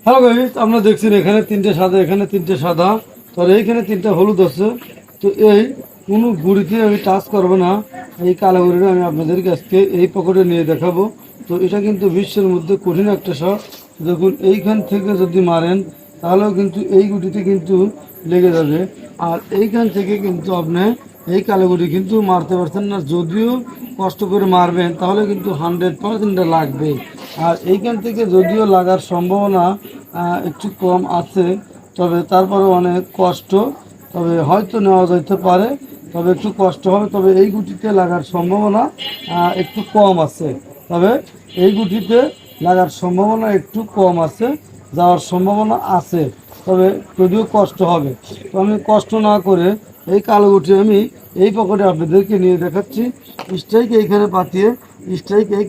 Hello guys, আমরা দেখছেন এখানে তিনটে সাদা, এখানে তিনটে সাদা, আর এইখানে তিনটা হলুদ আছে। তো এই কোনো গুড়িতে আমি টাচ করবো না। এই কালো গুড়িটা আমি আপনাদেরকে আজকে এই পকেটে নিয়ে দেখাবো। তো এটা কিন্তু বিশ্বের মধ্যে কঠিন একটা শট। দেখুন এইখান থেকে যদি মারেন তাহলেও কিন্তু এই গুটিতে কিন্তু লেগে যাবে। আর এইখান থেকে কিন্তু আপনি এই কালো গুটি কিন্তু মারতে পারছেন না। যদিও কষ্ট করে মারবেন তাহলে কিন্তু 100% লাগবে। আর এইখান থেকে যদিও লাগার সম্ভাবনা একটু কম আছে, তবে তারপরে অনেক কষ্ট, তবে হয়তো নেওয়া যেতে পারে, তবে একটু কষ্ট হবে। তবে এই গুটিতে লাগার সম্ভাবনা একটু কম আছে, তবে এই গুটিতে লাগার সম্ভাবনা একটু কম আছে, যাওয়ার সম্ভাবনা আছে, তবে যদিও কষ্ট হবে। তো আমি কষ্ট না করে এই কালো গুটি আমি এই পকেটে আপনাদেরকে নিয়ে দেখাচ্ছি। স্ট্রাইক এইখানে পাতিয়ে, স্ট্রাইক এই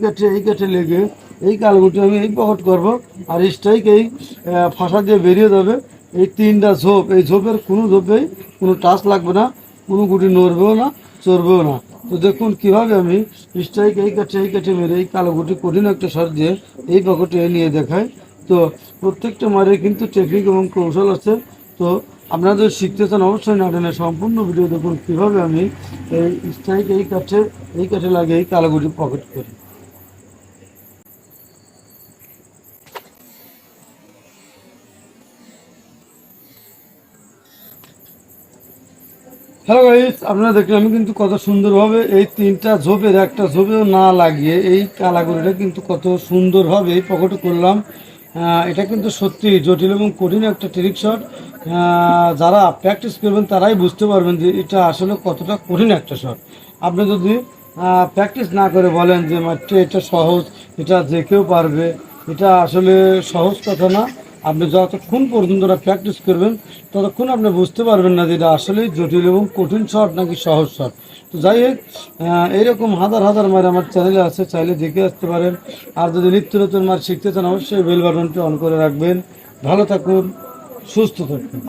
কাঠে লেগে এই কালগুটি আমি এই পকেট করবো, আর স্ট্রাইক এই ফাঁসা দিয়ে বেরিয়ে যাবে। এই তিনটা ঝোপ, এই ঝোপের কোনো ঝোপেই কোনো টাচ লাগবে না, কোনো গুটি নড়বেও না, চড়বেও না। তো দেখুন কীভাবে আমি স্ট্রাইক এই কাঠে মেরে এই কালো গুটি কঠিন একটা শট দিয়ে এই পকেটে নিয়ে দেখাই। তো প্রত্যেকটা মারে কিন্তু টেকনিক এবং কৌশল আছে। তো আপনারা যদি শিখতে চান অবশ্যই নাটেনের সম্পূর্ণ ভিডিও দেখুন কীভাবে আমি এই স্ট্রাইক এই কাঠে লাগিয়ে এই কালো গুটি পকেট করি। হ্যালো গাইস, আপনারা দেখলেন আমি কিন্তু কত সুন্দরভাবে এই তিনটা ঝোপের একটা ঝোপেও না লাগিয়ে এই কালাগুড়িটা কিন্তু কত সুন্দরভাবে এই পকেটে করলাম। এটা কিন্তু সত্যি জটিল এবং কঠিন একটা ট্রিক শট। যারা প্র্যাকটিস করবেন তারাই বুঝতে পারবেন যে এটা আসলে কতটা কঠিন একটা শট। আপনি যদি প্র্যাকটিস না করে বলেন যে মাত্র এটা সহজ, এটা যে কেউ পারবে, এটা আসলে সহজ কথা না। আপনি যতক্ষণ পর্যন্ত প্র্যাকটিস করবেন ততক্ষণ আপনি বুঝতে পারবেন না যে এটা আসলে জটিল এবং কঠিন শট নাকি সহজ শট। তো যাই হোক, এইরকম হাজার হাজার মার আমার চ্যানেলে আছে, চাইলে দেখে আসতে পারেন। আর যদি নিত্য নতুন মার শিখতে চান অবশ্যই বেল বাটনটি অন করে রাখবেন। ভালো থাকুন, সুস্থ থাকুন।